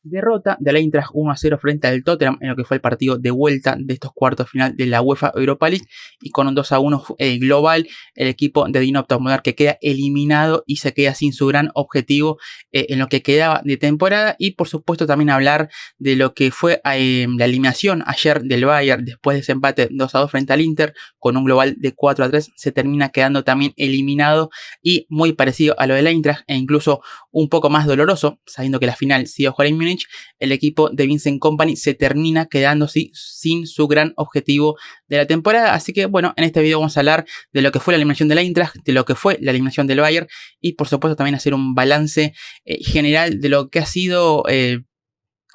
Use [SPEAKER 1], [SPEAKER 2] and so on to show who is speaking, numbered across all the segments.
[SPEAKER 1] Derrota del Eintracht 1-0 frente al Tottenham en lo que fue el partido de vuelta de estos cuartos final de la UEFA Europa League, y con un 2-1 global el equipo de Dino Topmoller que queda eliminado y se queda sin su gran objetivo en lo que quedaba de temporada. Y por supuesto también hablar de lo que fue la eliminación ayer del Bayern después de ese empate 2-2 frente al Inter con un global de 4-3, se termina quedando también eliminado, y muy parecido a lo del Eintracht e incluso un poco más doloroso, sabiendo que la final se iba a jugar en Múnich. El equipo de Vincent Kompany se termina quedando sin su gran objetivo de la temporada. Así que bueno, en este video vamos a hablar de lo que fue la eliminación del Eintracht, de lo que fue la eliminación del Bayern, y por supuesto también hacer un balance general de lo que ha sido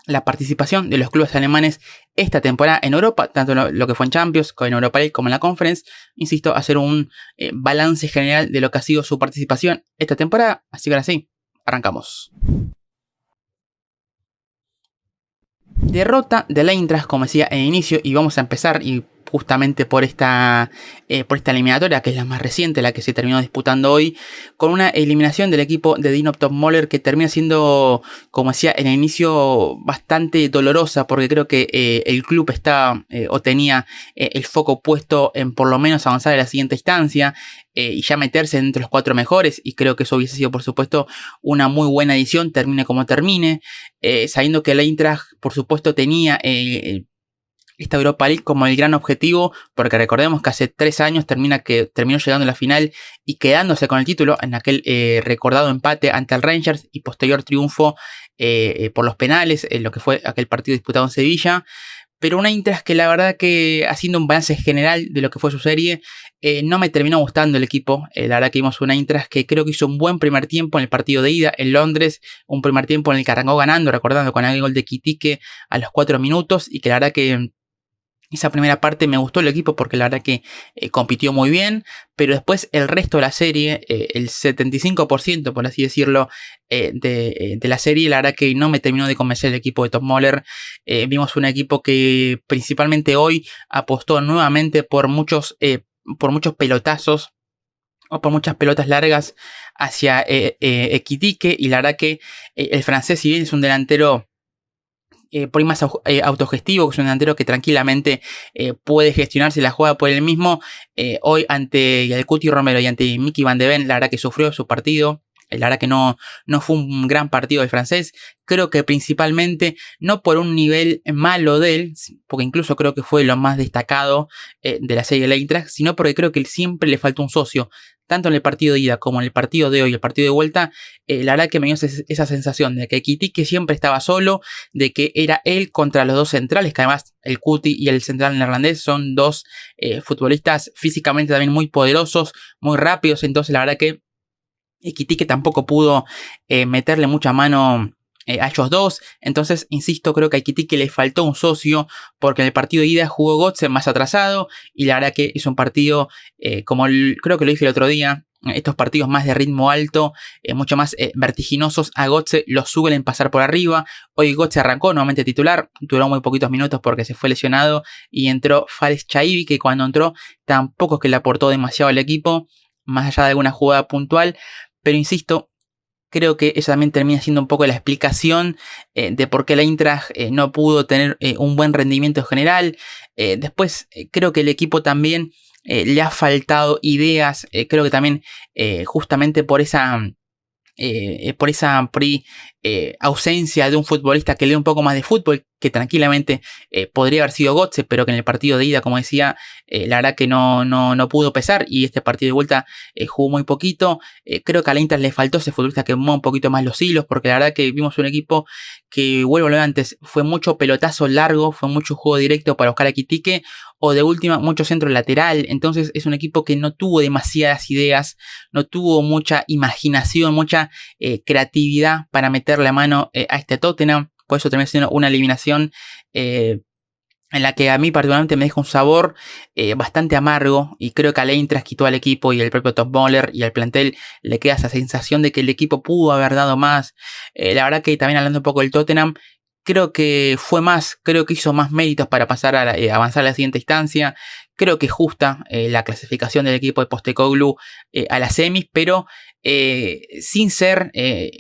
[SPEAKER 1] la participación de los clubes alemanes esta temporada en Europa, tanto lo que fue en Champions, en Europa League, como en la Conference. Insisto, hacer un balance general de lo que ha sido su participación esta temporada. Así que ahora sí, arrancamos. Derrota del Eintracht, como decía en inicio, y vamos a empezar justamente por esta eliminatoria, que es la más reciente, la que se terminó disputando hoy, con una eliminación del equipo de Dino Topmoller que termina siendo, como decía en el inicio, bastante dolorosa, porque creo que el club está o tenía el foco puesto en por lo menos avanzar a la siguiente instancia y ya meterse entre los 4 mejores, y creo que eso hubiese sido por supuesto una muy buena edición, termine como termine, sabiendo que el Eintracht por supuesto tenía esta Europa League como el gran objetivo, porque recordemos que hace 3 años terminó llegando a la final y quedándose con el título en aquel recordado empate ante el Rangers y posterior triunfo por los penales en lo que fue aquel partido disputado en Sevilla. Pero una Eintracht que la verdad que, haciendo un balance general de lo que fue su serie, no me terminó gustando el equipo. La verdad que vimos una Eintracht que creo que hizo un buen primer tiempo en el partido de ida en Londres, un primer tiempo en el que arrancó ganando, recordando con el gol de Ekitike a los 4 minutos, y que la verdad que esa primera parte me gustó el equipo porque la verdad que compitió muy bien, pero después el resto de la serie, el 75% por así decirlo, de la serie, la verdad que no me terminó de convencer el equipo de Topmoller. Vimos un equipo que principalmente hoy apostó nuevamente por muchos pelotazos o por muchas pelotas largas hacia Ekitike, y la verdad que el francés, si bien es un delantero por ahí más autogestivo, que es un delantero que tranquilamente puede gestionarse la jugada por él mismo, hoy ante el Cuti Romero y ante Mickey Van de Ven, la verdad que sufrió su partido. La verdad que no fue un gran partido del francés. Creo que principalmente no por un nivel malo de él, porque incluso creo que fue lo más destacado de la serie de Eintracht, sino porque creo que siempre le faltó un socio. Tanto en el partido de ida como en el partido de hoy, el partido de vuelta, la verdad que me dio esa sensación de que Ekitike siempre estaba solo, de que era él contra los 2 centrales, que además el Cuti y el central neerlandés son 2 futbolistas físicamente también muy poderosos, muy rápidos. Entonces la verdad que Ekitike tampoco pudo meterle mucha mano a ellos 2. Entonces, insisto, creo que a Ekitike le faltó un socio, porque en el partido de ida jugó Götze más atrasado, y la verdad que es un partido, creo que lo dije el otro día, estos partidos más de ritmo alto, mucho más vertiginosos, a Götze los suelen pasar por arriba. Hoy Götze arrancó nuevamente titular, duró muy poquitos minutos porque se fue lesionado, y entró Fares Chaibi, que cuando entró tampoco es que le aportó demasiado al equipo, más allá de alguna jugada puntual. Pero insisto, creo que eso también termina siendo un poco la explicación de por qué la Eintracht no pudo tener un buen rendimiento general. Después creo que el equipo también le ha faltado ideas. Creo que también justamente por esa ausencia de un futbolista que lee un poco más de fútbol, que tranquilamente podría haber sido Götze, pero que en el partido de ida, como decía, la verdad que no pudo pesar, y este partido de vuelta jugó muy poquito. Creo que a la Inter le faltó ese futbolista que mueva un poquito más los hilos, porque la verdad que vimos un equipo que, vuelvo a lo de antes, fue mucho pelotazo largo, fue mucho juego directo para buscar a Ekitike, o de última mucho centro lateral. Entonces es un equipo que no tuvo demasiadas ideas, no tuvo mucha imaginación, mucha creatividad para meter la mano a este Tottenham. Por eso terminó siendo una eliminación en la que a mí particularmente me deja un sabor bastante amargo, y creo que a la Eintracht quitó al equipo y el propio Topmoller y al plantel le queda esa sensación de que el equipo pudo haber dado más. La verdad que también, hablando un poco del Tottenham, creo que hizo más méritos para pasar a avanzar a la siguiente instancia. creo que es justa la clasificación del equipo de Postecoglou a las semis, pero sin ser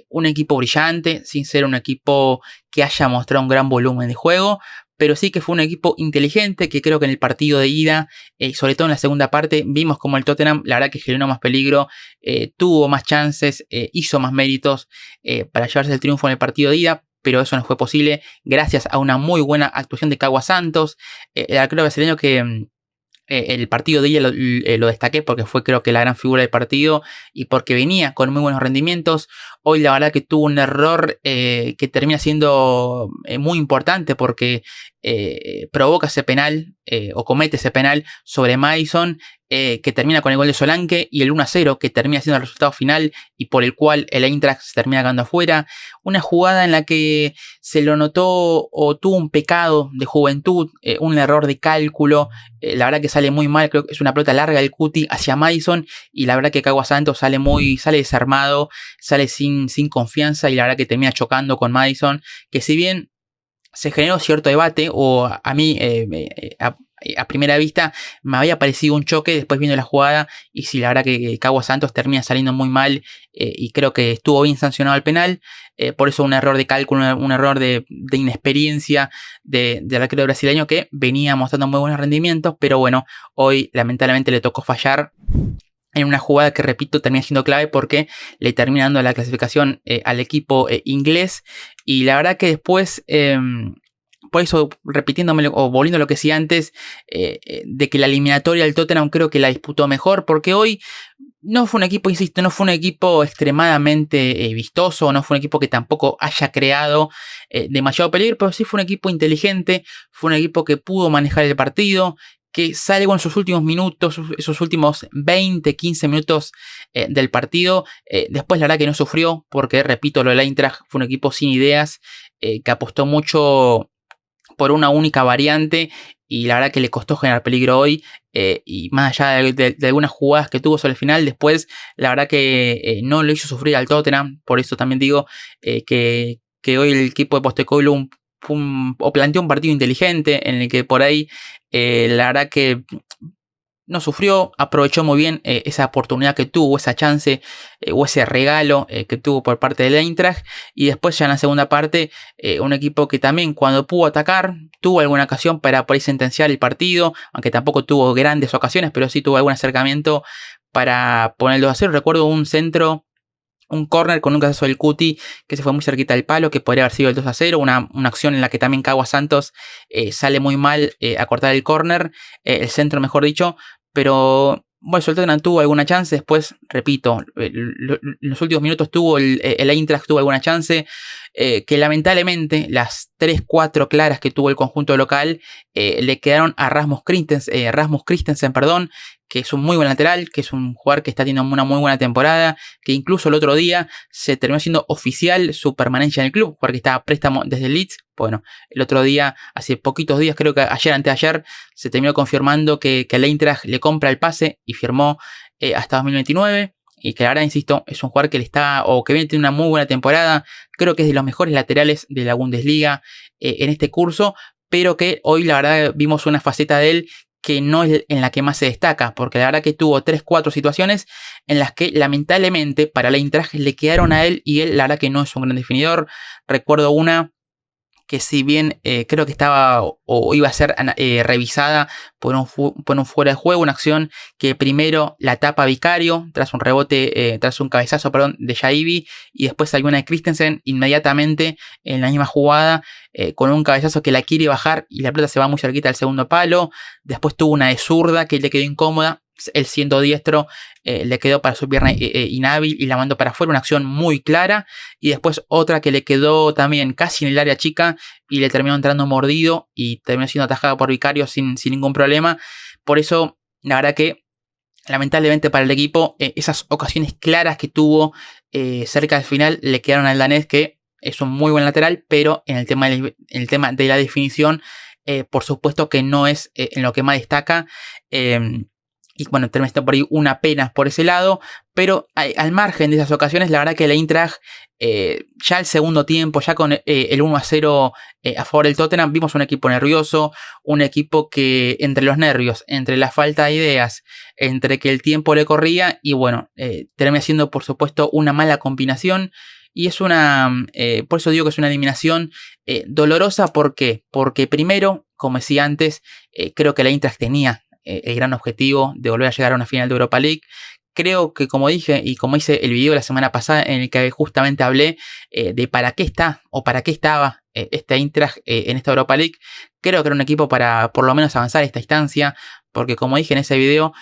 [SPEAKER 1] un equipo brillante, sin ser un equipo que haya mostrado un gran volumen de juego, pero sí que fue un equipo inteligente, que creo que en el partido de ida, sobre todo en la segunda parte, vimos como el Tottenham, la verdad que generó más peligro, tuvo más chances, hizo más méritos para llevarse el triunfo en el partido de ida, pero eso no fue posible gracias a una muy buena actuación de Kawa Santos, el arquero brasileño que el partido de ella lo destaqué porque fue, creo que, la gran figura del partido y porque venía con muy buenos rendimientos. Hoy la verdad que tuvo un error que termina siendo muy importante porque provoca ese penal o comete ese penal sobre Maddison, que termina con el gol de Solanke, y el 1-0 que termina siendo el resultado final y por el cual el Eintracht se termina quedando afuera. Una jugada en la que se lo notó o tuvo un pecado de juventud, un error de cálculo. La verdad que sale muy mal, creo que es una pelota larga del Cuti hacia Maddison y la verdad que Kawa Santos sale desarmado, sale sin confianza y la verdad que termina chocando con Maddison, que si bien se generó cierto debate, o a mí a primera vista me había parecido un choque, después viendo la jugada y sí, la verdad que Kawa Santos termina saliendo muy mal y creo que estuvo bien sancionado el penal, por eso un error de cálculo, un error de inexperiencia del arquero brasileño que venía mostrando muy buenos rendimientos, pero bueno, hoy lamentablemente le tocó fallar en una jugada que, repito, termina siendo clave porque le termina dando la clasificación al equipo inglés. Y la verdad que después, por eso, repitiéndome o volviendo a lo que decía antes, de que la eliminatoria del Tottenham creo que la disputó mejor, porque hoy no fue un equipo, insisto, no fue un equipo extremadamente vistoso, no fue un equipo que tampoco haya creado demasiado peligro, pero sí fue un equipo inteligente, fue un equipo que pudo manejar el partido, que sale con sus últimos minutos, esos últimos 20, 15 minutos del partido. Después la verdad que no sufrió, porque repito, lo del Eintracht fue un equipo sin ideas, que apostó mucho por una única variante y la verdad que le costó generar peligro hoy. Y más allá de algunas jugadas que tuvo sobre el final, después la verdad que no lo hizo sufrir al Tottenham. Por eso también digo que hoy el equipo de Postecoglou planteó un partido inteligente en el que por ahí la verdad que no sufrió, aprovechó muy bien esa oportunidad que tuvo, esa chance o ese regalo que tuvo por parte del Eintracht. Y después ya en la segunda parte un equipo que también cuando pudo atacar tuvo alguna ocasión para por ahí sentenciar el partido, aunque tampoco tuvo grandes ocasiones, pero sí tuvo algún acercamiento para poner el 2-0. Recuerdo un centro, un córner con un cabezazo del Cuti que se fue muy cerquita del palo, que podría haber sido el 2-0, una acción en la que también Kawa Santos sale muy mal a cortar el córner, el centro mejor dicho, pero bueno, el Tottenham tuvo alguna chance, después, repito, en los últimos minutos tuvo el Eintracht tuvo alguna chance, que lamentablemente las 3-4 claras que tuvo el conjunto local le quedaron a Rasmus Christensen, perdón, que es un muy buen lateral, que es un jugador que está teniendo una muy buena temporada, que incluso el otro día se terminó siendo oficial su permanencia en el club, porque estaba a préstamo desde el Leeds. Bueno, el otro día, hace poquitos días, creo que ayer, anteayer, se terminó confirmando que el Eintracht le compra el pase y firmó hasta 2029. Y que ahora, insisto, es un jugador que le está, o que viene teniendo una muy buena temporada. Creo que es de los mejores laterales de la Bundesliga en este curso, pero que hoy la verdad vimos una faceta de él que no es en la que más se destaca, porque la verdad que tuvo 3-4 situaciones en las que lamentablemente para el Eintracht le quedaron a él y él la verdad que no es un gran definidor. Recuerdo una que si bien creo que estaba o iba a ser revisada por un fuera de juego, una acción que primero la tapa Vicario tras un rebote, tras un cabezazo, perdón, de Jaibi, y después hay una de Christensen inmediatamente en la misma jugada con un cabezazo que la quiere bajar y la pelota se va muy cerquita al segundo palo. Después tuvo una de zurda que le quedó incómoda, él siendo diestro le quedó para su pierna inhábil y la mandó para afuera, una acción muy clara. Y después otra que le quedó también casi en el área chica y le terminó entrando mordido y terminó siendo atajada por Vicario sin ningún problema. Por eso la verdad que lamentablemente para el equipo esas ocasiones claras que tuvo cerca del final le quedaron al danés, que es un muy buen lateral, pero en el tema de la definición por supuesto que no es en lo que más destaca. Y bueno, termina siendo por ahí una pena por ese lado. Pero al margen de esas ocasiones, la verdad que el Eintracht, ya el segundo tiempo, ya con el 1-0 a favor del Tottenham, vimos un equipo nervioso, un equipo que entre los nervios, entre la falta de ideas, entre que el tiempo le corría y bueno, termina siendo por supuesto una mala combinación. Y es por eso digo que es una eliminación dolorosa. ¿Por qué? Porque primero, como decía antes, creo que el Eintracht tenía el gran objetivo de volver a llegar a una final de Europa League. Creo que, como dije y como hice el video la semana pasada en el que justamente hablé de para qué está o para qué estaba este Eintracht en esta Europa League, creo que era un equipo para por lo menos avanzar a esta instancia, porque como dije en ese video,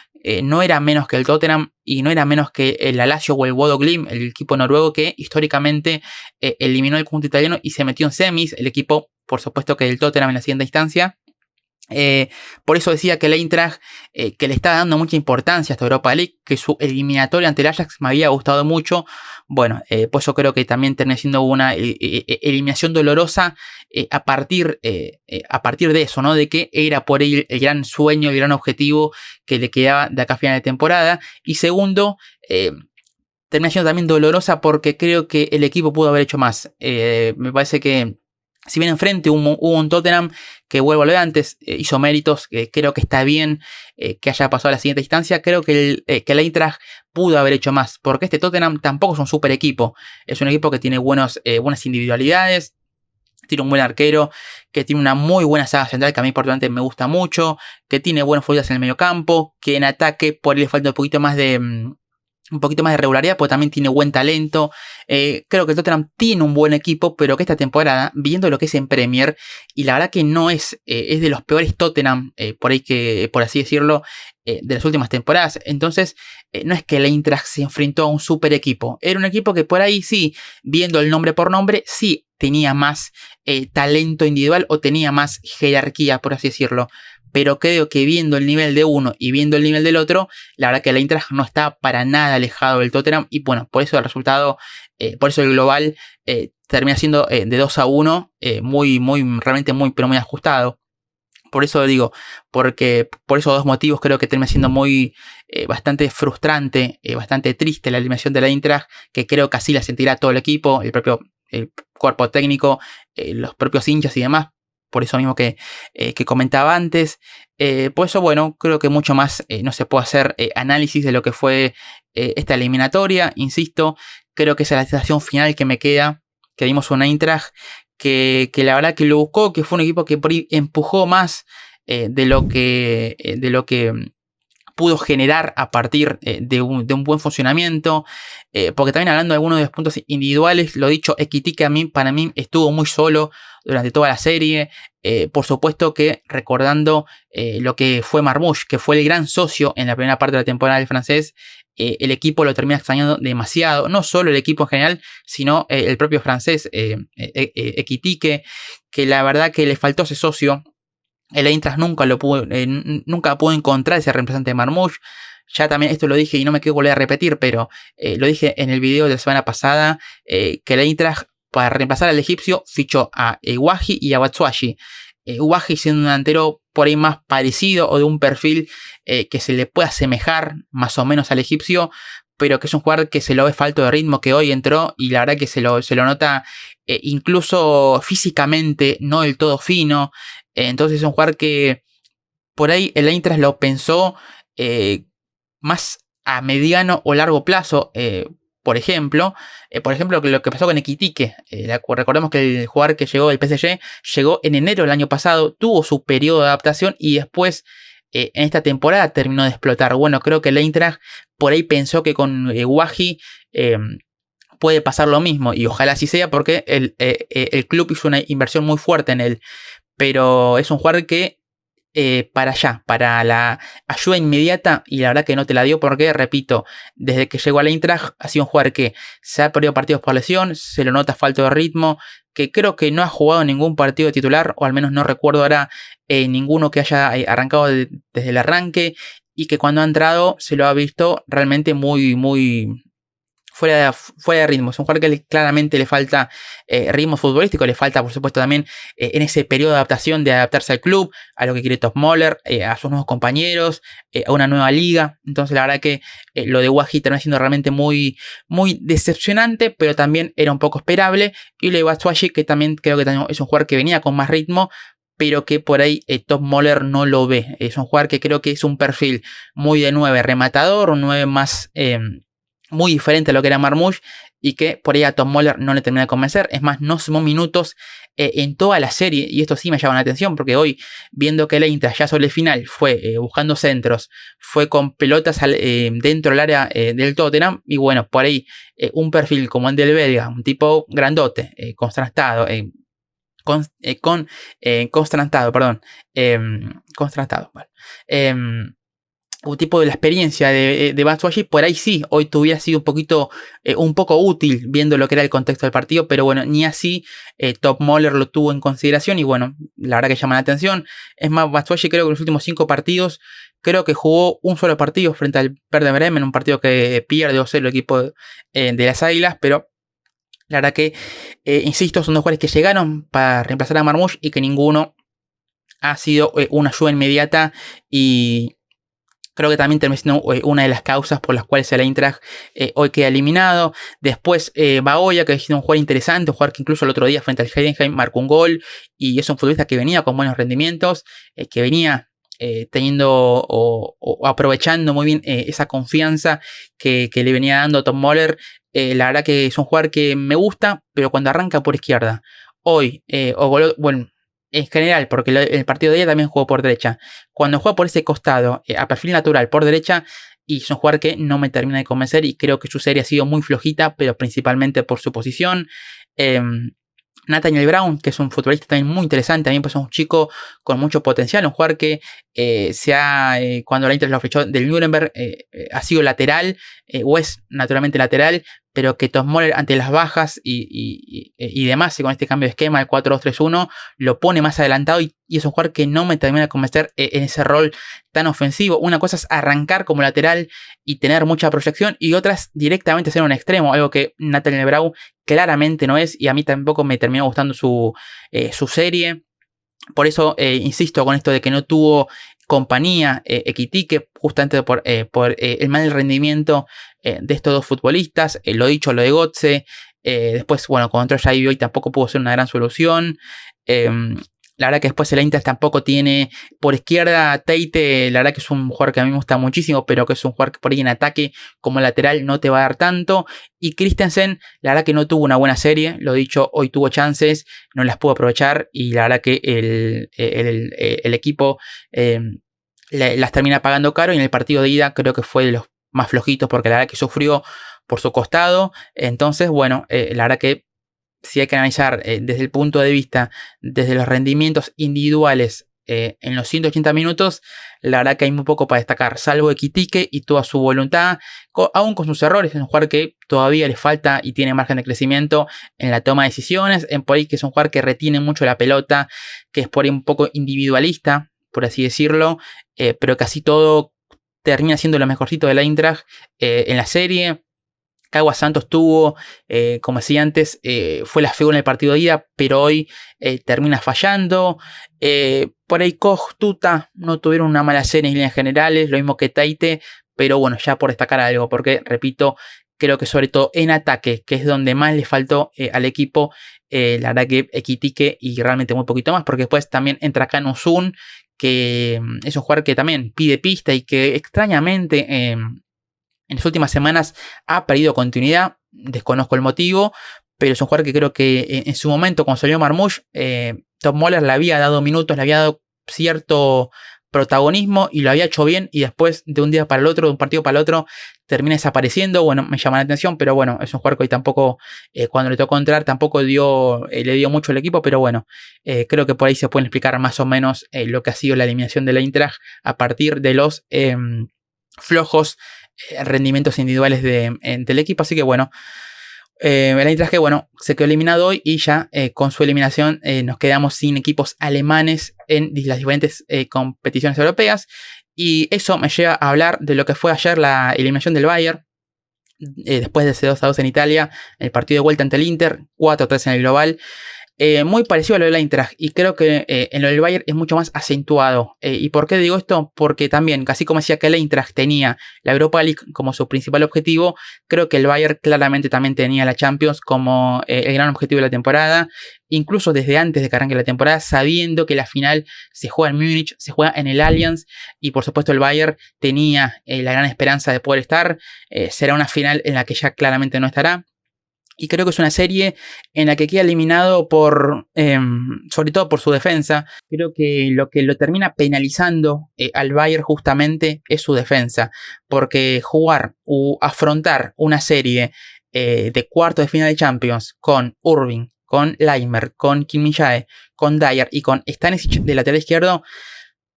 [SPEAKER 1] no era menos que el Tottenham y no era menos que el Lazio o el Bodo Glimt, el equipo noruego que históricamente eliminó el conjunto italiano y se metió en semis, el equipo por supuesto que del Tottenham en la siguiente instancia. Por eso decía que el Eintracht, que le está dando mucha importancia a esta Europa League, que su eliminatoria ante el Ajax me había gustado mucho. Bueno, pues yo creo que también termina siendo una eliminación dolorosa a partir de eso, ¿no? De que era por ahí el gran sueño, el gran objetivo que le quedaba de acá a final de temporada. Y segundo, termina siendo también dolorosa porque creo que el equipo pudo haber hecho más. Me parece que si bien enfrente hubo un Tottenham que, vuelvo a lo de antes, hizo méritos, creo que está bien que haya pasado a la siguiente instancia. Creo que el Eintracht pudo haber hecho más, porque este Tottenham tampoco es un super equipo. Es un equipo que tiene buenas individualidades, tiene un buen arquero, que tiene una muy buena saga central que a mí particularmente me gusta mucho, que tiene buenos futbolistas en el medio campo, que en ataque por ahí le falta un poquito más de regularidad, porque también tiene buen talento. Creo que el Tottenham tiene un buen equipo, pero que esta temporada, viendo lo que es en Premier, y la verdad que no es de los peores Tottenham, por así decirlo, de las últimas temporadas. Entonces, no es que el Eintracht se enfrentó a un super equipo. Era un equipo que por ahí sí, viendo el nombre por nombre, sí tenía más talento individual o tenía más jerarquía, por así decirlo. Pero creo que viendo el nivel de uno y viendo el nivel del otro, la verdad que el Eintracht no está para nada alejado del Tottenham. Y bueno, por eso el resultado, por eso el global termina siendo de 2-1, realmente pero muy ajustado. Por eso digo, porque por esos dos motivos creo que termina siendo bastante frustrante, bastante triste la eliminación de la Eintracht, que creo que así la sentirá todo el equipo, el propio cuerpo técnico, los propios hinchas y demás. Por eso mismo que comentaba antes. Por eso, bueno, creo que mucho más no se puede hacer análisis de lo que fue esta eliminatoria. Insisto, creo que esa es la sensación final que me queda. Que vimos una Eintracht que la verdad que lo buscó, que fue un equipo que por ahí empujó más de lo que pudo generar a partir de un buen funcionamiento. Porque también hablando de algunos de los puntos individuales, lo dicho, Ekitike para mí estuvo muy solo durante toda la serie. Por supuesto que recordando lo que fue Marmoush, que fue el gran socio en la primera parte de la temporada del francés, el equipo lo termina extrañando demasiado. No solo el equipo en general, sino el propio francés, Ekitike, que la verdad que le faltó ese socio. El Eintracht nunca pudo encontrar ese reemplazante de Marmoush. Ya también esto lo dije y no me quiero volver a repetir, pero lo dije en el video de la semana pasada, que el Eintracht para reemplazar al egipcio fichó a Wahi y a Batshuayi. Wahi siendo un delantero por ahí más parecido o de un perfil que se le puede asemejar más o menos al egipcio, pero que es un jugador que se lo ve falto de ritmo, que hoy entró y la verdad que se lo nota incluso físicamente no del todo fino. Entonces es un jugador que por ahí el Eintracht lo pensó más a mediano o largo plazo. Por ejemplo, lo que pasó con Ekitike. Recordemos que el jugador que llegó del PSG llegó en enero del año pasado, tuvo su periodo de adaptación y después en esta temporada terminó de explotar. Bueno, creo que el Eintracht por ahí pensó que con Wahi puede pasar lo mismo y ojalá así sea porque el club hizo una inversión muy fuerte en él. Pero es un jugador que para la ayuda inmediata, y la verdad que no te la dio porque, repito, desde que llegó al Eintracht ha sido un jugador que se ha perdido partidos por lesión, se lo nota falta de ritmo, que creo que no ha jugado ningún partido titular, o al menos no recuerdo ahora ninguno que haya arrancado desde el arranque, y que cuando ha entrado se lo ha visto realmente muy fuera de ritmo. Es un jugador que claramente le falta ritmo futbolístico, le falta por supuesto también en ese periodo de adaptación, de adaptarse al club, a lo que quiere Top Moller, a sus nuevos compañeros, a una nueva liga. Entonces la verdad que lo de Wahi termina siendo realmente muy, muy decepcionante, pero también era un poco esperable. Y lo de Batshuayi, que también creo que es un jugador que venía con más ritmo, pero que por ahí Top Moller no lo ve. Es un jugador que creo que es un perfil muy de 9 rematador, un 9 más muy diferente a lo que era Marmoush, y que por ahí a Tom Moller no le termina de convencer. Es más, no sumó minutos en toda la serie, y esto sí me llama la atención, porque hoy, viendo que el Inter ya sobre el final fue buscando centros, fue con pelotas dentro del área del Tottenham, y bueno, por ahí un perfil como el del belga, un tipo grandote, contrastado, contrastado, perdón, contrastado, bueno, un tipo de la experiencia de Batshuayi, por ahí sí, hoy tuviera sido un poco útil viendo lo que era el contexto del partido, pero bueno, ni así Top Moller lo tuvo en consideración, y bueno, la verdad que llama la atención. Es más, Batshuayi creo que en los últimos 5 partidos, creo que jugó un solo partido frente al Werder Bremen, un partido que pierde 2-0 el equipo de las Águilas, pero la verdad que, insisto, son dos jugadores que llegaron para reemplazar a Marmoush y que ninguno ha sido una ayuda inmediata, y creo que también terminó siendo una de las causas por las cuales el Eintracht hoy queda eliminado. Después Bagoya, que ha sido un jugador interesante, un jugador que incluso el otro día frente al Heidenheim marcó un gol, y es un futbolista que venía con buenos rendimientos, que venía teniendo o aprovechando muy bien esa confianza que le venía dando Tom Moller. La verdad que es un jugador que me gusta, pero cuando arranca por izquierda, hoy, bueno, en general, porque el partido de ella también jugó por derecha, cuando juega por ese costado, a perfil natural por derecha, y es un jugador que no me termina de convencer, y creo que su serie ha sido muy flojita, pero principalmente por su posición. Nathaniel Brown, que es un futbolista también muy interesante, también pues es un chico con mucho potencial, un jugador que cuando la Inter lo fichó del Nuremberg, ha sido lateral, o es naturalmente lateral, pero que Tom Moller ante las bajas y demás, y con este cambio de esquema, el 4-2-3-1, lo pone más adelantado, y es un jugador que no me termina de convencer en ese rol tan ofensivo. Una cosa es arrancar como lateral y tener mucha proyección, y otra es directamente ser un extremo, algo que Nathaniel Brown claramente no es, y a mí tampoco me terminó gustando su serie. Por eso insisto con esto de que no tuvo compañía Ekitike, justamente por el mal rendimiento de estos dos futbolistas. Lo dicho, lo de Götze. Después, bueno, con otro Jaibi hoy tampoco pudo ser una gran solución. La verdad que después el Inter tampoco tiene por izquierda Teite. La verdad que es un jugador que a mí me gusta muchísimo, pero que es un jugador que por ahí en ataque como lateral no te va a dar tanto. Y Christensen, la verdad que no tuvo una buena serie. Lo dicho, hoy tuvo chances, no las pudo aprovechar, y la verdad que el equipo las termina pagando caro. Y en el partido de ida creo que fue de los más flojitos, porque la verdad que sufrió por su costado. Entonces, bueno, la verdad que si hay que analizar desde el punto de vista, desde los rendimientos individuales en los 180 minutos, la verdad que hay muy poco para destacar, salvo Ekitike y toda su voluntad, aún con sus errores. Es un jugador que todavía le falta y tiene margen de crecimiento en la toma de decisiones, en por ahí que es un jugador que retiene mucho la pelota, que es por ahí un poco individualista, por así decirlo, pero casi todo termina siendo lo mejorcito de la Eintracht en la serie. Caguas Santos tuvo, como decía antes, fue la figura en el partido de ida, pero hoy termina fallando. Por ahí Koch, Tuta no tuvieron una mala serie en líneas generales, lo mismo que Teite, pero bueno, ya por destacar algo, porque repito, creo que sobre todo en ataque, que es donde más le faltó al equipo, la verdad que Ekitike y realmente muy poquito más, porque después también entra Kanu Sun, que es un jugador que también pide pista y que extrañamente en las últimas semanas ha perdido continuidad, desconozco el motivo, pero es un jugador que creo que en su momento, cuando salió Marmoush, Tom Moller le había dado minutos, le había dado cierto protagonismo y lo había hecho bien, y después de un día para el otro, de un partido para el otro, termina desapareciendo. Bueno, me llama la atención, pero bueno, es un jugador que hoy tampoco, cuando le tocó entrar, tampoco le dio mucho al equipo, pero bueno, creo que por ahí se pueden explicar más o menos lo que ha sido la eliminación de la Eintracht a partir de los flojos rendimientos individuales del equipo. Así que bueno, el Eintracht que bueno, se quedó eliminado hoy, y ya con su eliminación nos quedamos sin equipos alemanes en las diferentes competiciones europeas, y eso me lleva a hablar de lo que fue ayer la eliminación del Bayern, después de ese 2-2 en Italia, el partido de vuelta ante el Inter, 4-3 en el global. Muy parecido a lo del Eintracht, y creo que en lo del Bayern es mucho más acentuado. ¿Y por qué digo esto? Porque también, casi como decía que el Eintracht tenía la Europa League como su principal objetivo, creo que el Bayern claramente también tenía la Champions como el gran objetivo de la temporada, incluso desde antes de que arranque la temporada, sabiendo que la final se juega en Múnich, se juega en el Allianz, y por supuesto el Bayern tenía la gran esperanza de poder estar. Será una final en la que ya claramente no estará. Y creo que es una serie en la que queda eliminado sobre todo por su defensa. Creo que lo termina penalizando al Bayern justamente es su defensa. Porque jugar o afrontar una serie de cuartos de final de Champions con Irving, con Laimer, con Kim Min-jae, con Dyer y con Stanisic de lateral izquierdo,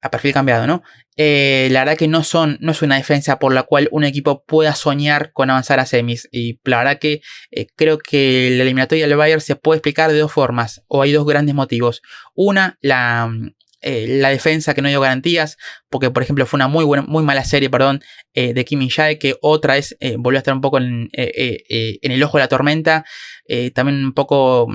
[SPEAKER 1] a perfil cambiado, ¿no? La verdad que no es una defensa por la cual un equipo pueda soñar con avanzar a semis. Y la verdad que creo que la eliminatoria del Bayern se puede explicar de dos formas, o hay dos grandes motivos. Una, la defensa que no dio garantías, porque por ejemplo fue una muy mala serie, de Kim Min-jae, que otra vez volvió a estar un poco en el ojo de la tormenta. También un poco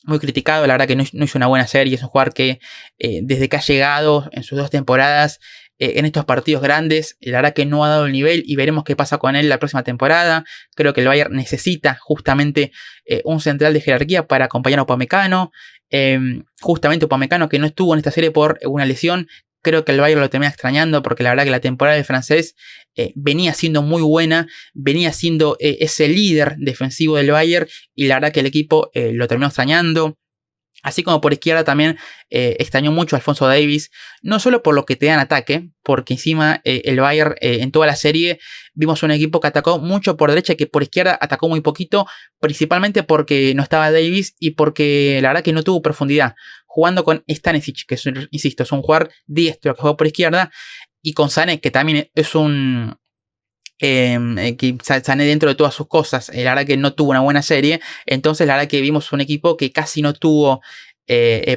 [SPEAKER 1] muy criticado, la verdad que no hizo una buena serie. Es un jugador que desde que ha llegado en sus 2 temporadas, en estos partidos grandes, la verdad que no ha dado el nivel, y veremos qué pasa con él la próxima temporada. Creo que el Bayern necesita justamente un central de jerarquía para acompañar a Upamecano. Justamente Upamecano, que no estuvo en esta serie por una lesión. Creo que el Bayern lo termina extrañando, porque la verdad que la temporada del francés venía siendo muy buena, venía siendo ese líder defensivo del Bayern, y la verdad que el equipo lo terminó extrañando. Así como por izquierda también extrañó mucho a Alphonso Davies, no solo por lo que te dan ataque, porque encima el Bayern en toda la serie vimos un equipo que atacó mucho por derecha y que por izquierda atacó muy poquito, principalmente porque no estaba Davies y porque la verdad que no tuvo profundidad. Jugando con Stanisic, que insisto, es un jugador diestro que juega por izquierda, y con Sané, que también es un... que Sané dentro de todas sus cosas, la verdad que no tuvo una buena serie. Entonces la verdad que vimos un equipo que casi no tuvo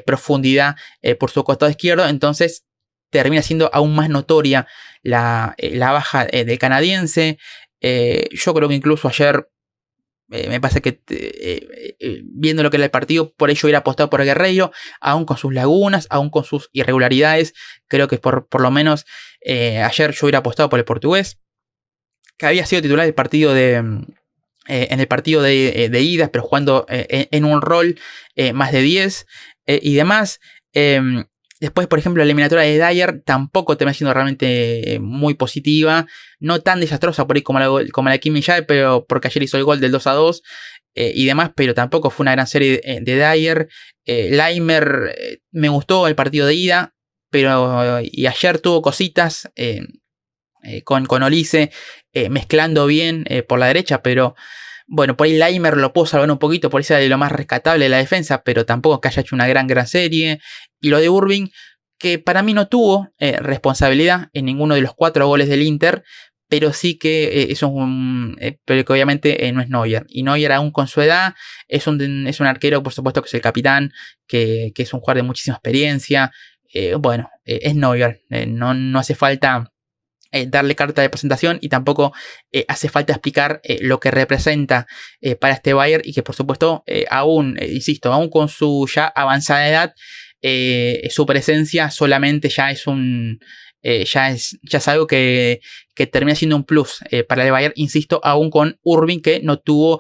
[SPEAKER 1] profundidad por su costado izquierdo. Entonces termina siendo aún más notoria la baja del canadiense. Yo creo que incluso ayer me pasa que viendo lo que era el partido, por ello hubiera apostado por Guerreiro, aún con sus lagunas, aún con sus irregularidades. Creo que por lo menos ayer yo hubiera apostado por el portugués, que había sido titular del partido en el partido de ida, pero jugando en un rol más de 10 y demás. Después, por ejemplo, la eliminatoria de Dyer tampoco termina siendo realmente muy positiva, no tan desastrosa por ahí como la de Kim Min-jae, pero porque ayer hizo el gol del 2-2 y demás, pero tampoco fue una gran serie de Dyer. Laimer, me gustó el partido de ida, pero y ayer tuvo cositas con Olise mezclando bien por la derecha, pero bueno, por ahí Laimer lo puedo salvar un poquito, por ahí sea de lo más rescatable de la defensa, pero tampoco que haya hecho una gran serie. Y lo de Irving, que para mí no tuvo responsabilidad en ninguno de los 4 goles del Inter, pero sí que pero que obviamente no es Neuer. Y Neuer, aún con su edad, es un arquero, por supuesto, que es el capitán, que es un jugador de muchísima experiencia. Es Neuer, no hace falta darle carta de presentación, y tampoco hace falta explicar lo que representa para este Bayern, y que por supuesto insisto, aún con su ya avanzada edad, su presencia solamente ya es algo que termina siendo un plus para el Bayern, insisto, aún con Irving, que no tuvo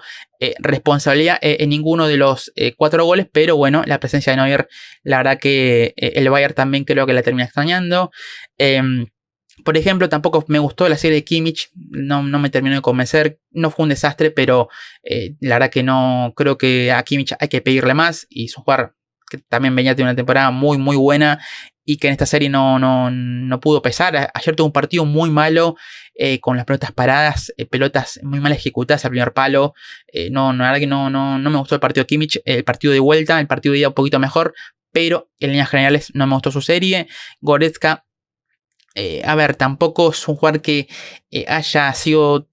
[SPEAKER 1] responsabilidad en ninguno de los 4 goles, pero bueno, la presencia de Neuer, la verdad que el Bayern también creo que la termina extrañando. Por ejemplo, tampoco me gustó la serie de Kimmich, no me terminó de convencer, no fue un desastre, pero la verdad que no, creo que a Kimmich hay que pedirle más, y es un jugador que también venía de una temporada muy buena, y que en esta serie no pudo pesar. Ayer tuvo un partido muy malo, con las pelotas paradas, pelotas muy mal ejecutadas al primer palo. La verdad que no me gustó el partido de Kimmich. El partido de vuelta, el partido de ida un poquito mejor, pero en líneas generales no me gustó su serie. Goretzka, tampoco es un jugador que haya sido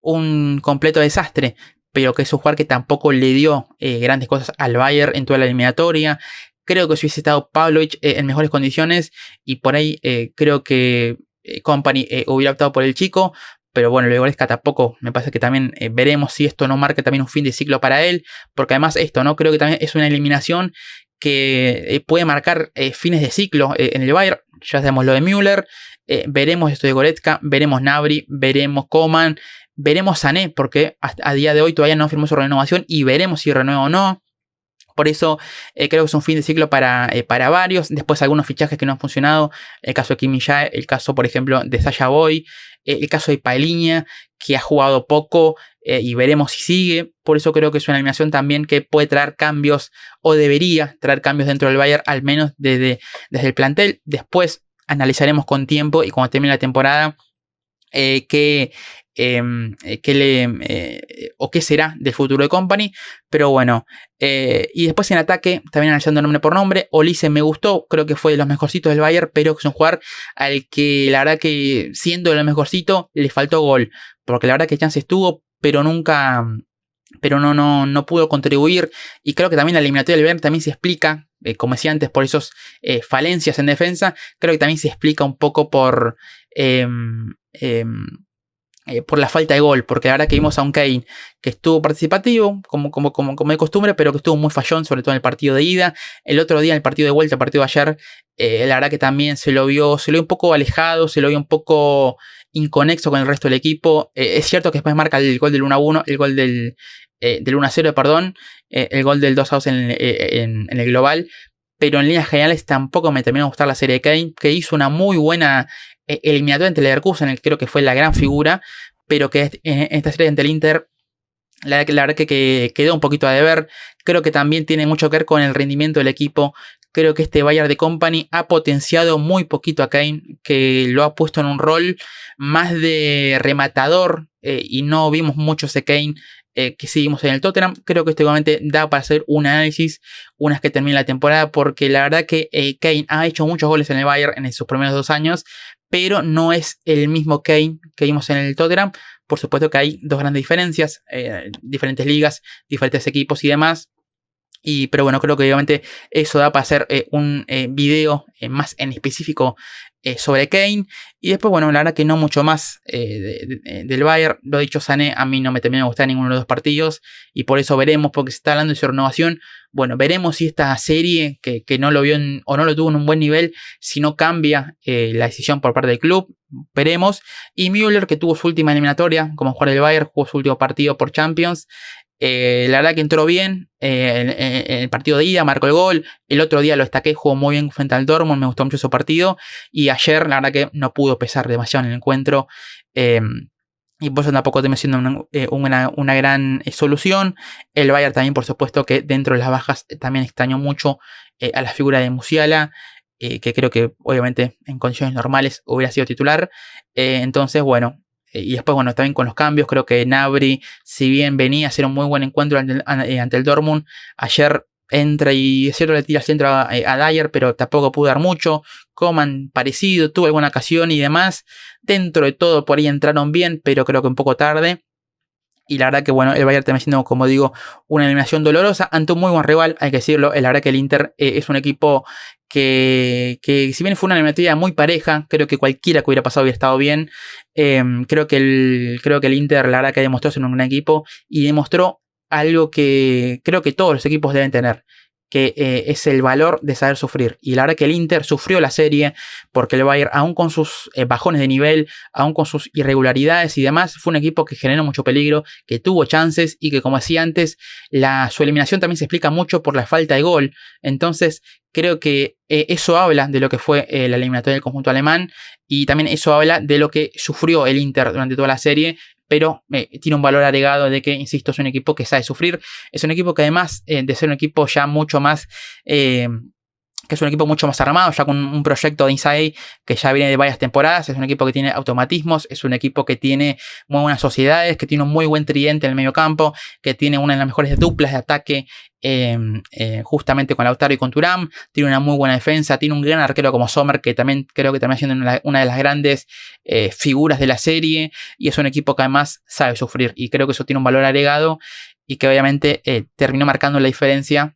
[SPEAKER 1] un completo desastre, pero que es un jugador que tampoco le dio grandes cosas al Bayern en toda la eliminatoria. Creo que si hubiese estado Pavlovic en mejores condiciones, y por ahí creo que Company hubiera optado por el chico, pero bueno, lo de Goretzka tampoco, me parece que también veremos si esto no marca también un fin de ciclo para él, porque además esto, ¿no? Creo que también es una eliminación que puede marcar fines de ciclo en el Bayern. Ya sabemos lo de Müller, veremos esto de Goretzka, veremos Gnabry, veremos Coman, veremos Sané, porque a día de hoy todavía no firmó su renovación y veremos si renueva o no. Por eso creo que es un fin de ciclo para varios. Después algunos fichajes que no han funcionado. El caso de Kim Min-jae, el caso, por ejemplo, de Sasha Boy, el caso de Palhinha, que ha jugado poco y veremos si sigue. Por eso creo que es una eliminación también que puede traer cambios, o debería traer cambios dentro del Bayern, al menos desde el plantel. Después analizaremos con tiempo y cuando termine la temporada qué será del futuro de Kompany. Pero bueno, y después en ataque, también analizando nombre por nombre, Olise me gustó, creo que fue de los mejorcitos del Bayern, pero es un jugador al que la verdad que siendo de los mejorcitos le faltó gol, porque la verdad que chance estuvo, pero nunca, pero no pudo contribuir. Y creo que también la eliminatoria del Bayern también se explica, como decía antes, por esos falencias en defensa. Creo que también se explica un poco por la falta de gol, porque la verdad que vimos a un Kane que estuvo participativo, como de costumbre, pero que estuvo muy fallón, sobre todo en el partido de ida. El otro día, en el partido de vuelta, el partido de ayer, la verdad que también se lo vio un poco alejado, se lo vio un poco inconexo con el resto del equipo. Es cierto que después marca el gol del 1-1, el gol del 1-0, perdón, el gol del 2-2 en el global, pero en líneas generales tampoco me terminó de gustar la serie de Kane, que hizo una muy buena eliminatoria ante el Leverkusen, el creo que fue la gran figura, pero que en esta serie ante el Inter, la verdad que quedó un poquito a deber. Creo que también tiene mucho que ver con el rendimiento del equipo. Creo que este Bayern de Kompany ha potenciado muy poquito a Kane, que lo ha puesto en un rol más de rematador, y no vimos mucho ese Kane que seguimos en el Tottenham. Creo que este momento da para hacer un análisis una vez que termine la temporada, porque la verdad que Kane ha hecho muchos goles en el Bayern en sus primeros 2 años, pero no es el mismo Kane que vimos en el Tottenham. Por supuesto que hay dos grandes diferencias, diferentes ligas, diferentes equipos y demás. Pero bueno, creo que obviamente eso da para hacer un video más en específico sobre Kane. Y después, bueno, la verdad que no mucho más del Bayern. Lo dicho, Sané a mí no me terminó de gustar ninguno de los dos partidos, y por eso veremos, porque se está hablando de su renovación. Bueno, veremos si esta serie, que no lo vio o no lo tuvo en un buen nivel, si no cambia la decisión por parte del club. Veremos. Y Müller, que tuvo su última eliminatoria como jugador del Bayern, jugó su último partido por Champions. La verdad que entró bien en el partido de ida, marcó el gol. El otro día lo destaqué, jugó muy bien frente al Dortmund, me gustó mucho su partido. Y ayer la verdad que no pudo pesar demasiado en el encuentro, y por eso tampoco terminó siendo una gran solución. El Bayern también, por supuesto, que dentro de las bajas también extrañó mucho a la figura de Musiala, que creo que obviamente en condiciones normales hubiera sido titular. Entonces, bueno. Y después, bueno, también con los cambios, creo que Gnabry, si bien venía a hacer un muy buen encuentro ante el Dortmund, ayer entra y es cierto le tira el centro a Dyer, pero tampoco pudo dar mucho. Coman parecido, tuvo alguna ocasión y demás. Dentro de todo, por ahí entraron bien, pero creo que un poco tarde. Y la verdad que bueno, el Bayern termina siendo, como digo, una eliminación dolorosa ante un muy buen rival, hay que decirlo. La verdad que el Inter es un equipo que si bien fue una eliminatoria muy pareja, creo que cualquiera que hubiera pasado hubiera estado bien. Creo que el Inter, la verdad que demostró ser un gran equipo y demostró algo que creo que todos los equipos deben tener, que es el valor de saber sufrir. Y la verdad que el Inter sufrió la serie, porque el Bayern, aún con sus bajones de nivel, aún con sus irregularidades y demás, fue un equipo que generó mucho peligro, que tuvo chances y que, como decía antes, su eliminación también se explica mucho por la falta de gol. Entonces creo que eso habla de lo que fue la eliminatoria del conjunto alemán, y también eso habla de lo que sufrió el Inter durante toda la serie. Pero tiene un valor agregado de que, insisto, es un equipo que sabe sufrir. Es un equipo que, además de ser un equipo ya mucho más que es un equipo mucho más armado, ya con un proyecto de Inzaghi que ya viene de varias temporadas. Es un equipo que tiene automatismos, es un equipo que tiene muy buenas sociedades, que tiene un muy buen tridente en el medio campo, que tiene una de las mejores duplas de ataque justamente con Lautaro y con Thuram. Tiene una muy buena defensa, tiene un gran arquero como Sommer, que también creo que también siendo una de las grandes figuras de la serie, y es un equipo que además sabe sufrir, y creo que eso tiene un valor agregado y que obviamente terminó marcando la diferencia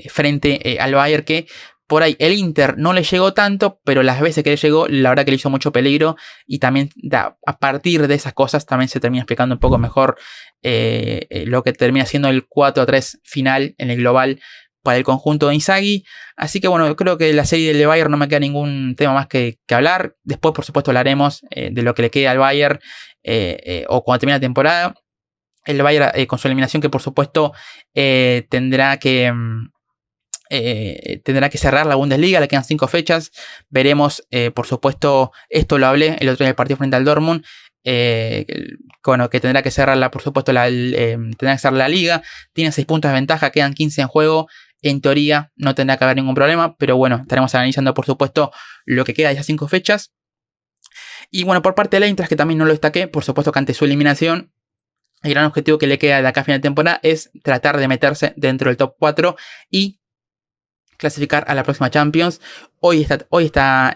[SPEAKER 1] frente al Bayern, que por ahí el Inter no le llegó tanto, pero las veces que le llegó, la verdad que le hizo mucho peligro. Y también a partir de esas cosas también se termina explicando un poco mejor lo que termina siendo el 4-3 final en el global para el conjunto de Inzaghi. Así que bueno, creo que la serie del Bayern no me queda ningún tema más que hablar. Después, por supuesto, hablaremos de lo que le queda al Bayern o cuando termine la temporada. El Bayern con su eliminación, que por supuesto tendrá que cerrar la Bundesliga. Le quedan 5 fechas. Veremos, por supuesto, esto lo hablé el otro día en el partido frente al Dortmund. Bueno, que tendrá que cerrar por supuesto, tendrá que cerrar la liga. Tiene 6 puntos de ventaja, quedan 15 en juego. En teoría no tendrá que haber ningún problema, pero bueno, estaremos analizando, por supuesto, lo que queda de esas 5 fechas. Y bueno, por parte del Eintracht, que también no lo destaqué, por supuesto que ante su eliminación, el gran objetivo que le queda de acá a final de temporada es tratar de meterse dentro del top 4 y clasificar a la próxima Champions. Hoy está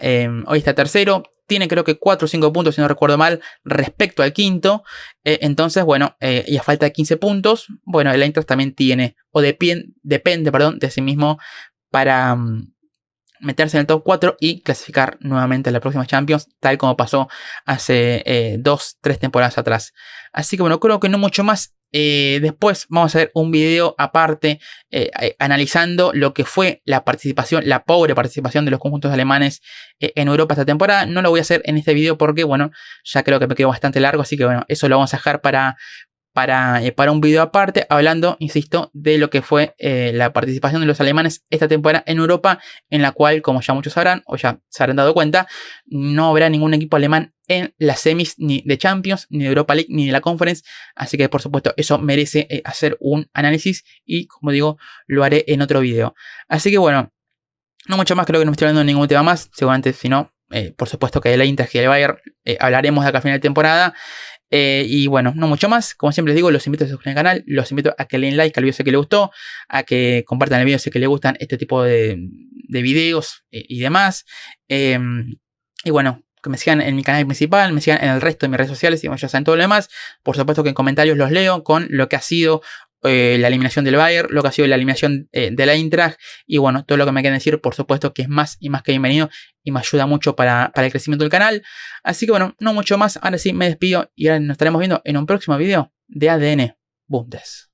[SPEAKER 1] tercero. Tiene creo que 4 o 5 puntos, si no recuerdo mal, respecto al quinto. Entonces, bueno, y a falta de 15 puntos, bueno, el Eintracht también tiene, o depende de sí mismo para meterse en el top 4 y clasificar nuevamente a la próxima Champions, tal como pasó hace 2-3 temporadas atrás. Así que bueno, creo que no mucho más. Después vamos a ver un video aparte analizando lo que fue la pobre participación de los conjuntos alemanes en Europa esta temporada. No lo voy a hacer en este video porque, bueno, ya creo que me quedó bastante largo, así que bueno, eso lo vamos a dejar para un video aparte, hablando, insisto, de lo que fue la participación de los alemanes esta temporada en Europa, en la cual, como ya muchos sabrán, o ya se habrán dado cuenta, no habrá ningún equipo alemán en las semis ni de Champions, ni de Europa League, ni de la Conference, así que por supuesto eso merece hacer un análisis y, como digo, lo haré en otro video. Así que bueno, no mucho más, creo que no me estoy hablando de ningún tema más, seguramente si no, por supuesto que del Eintracht y del Bayern hablaremos de acá a final de temporada. Y bueno, no mucho más. Como siempre les digo, los invito a suscribirse al canal. Los invito a que le den like al video si que les gustó. A que compartan el video si que les gustan este tipo de videos y demás. Y bueno, que me sigan en mi canal principal. Me sigan en el resto de mis redes sociales. Y bueno, ya saben todo lo demás. Por supuesto que en comentarios los leo con lo que ha sido la eliminación del Bayern, lo que ha sido la eliminación de la Eintracht y bueno, todo lo que me quieran decir, por supuesto que es más y más que bienvenido y me ayuda mucho para el crecimiento del canal. Así que bueno, no mucho más, ahora sí me despido y ahora nos estaremos viendo en un próximo video de ADN Bundes.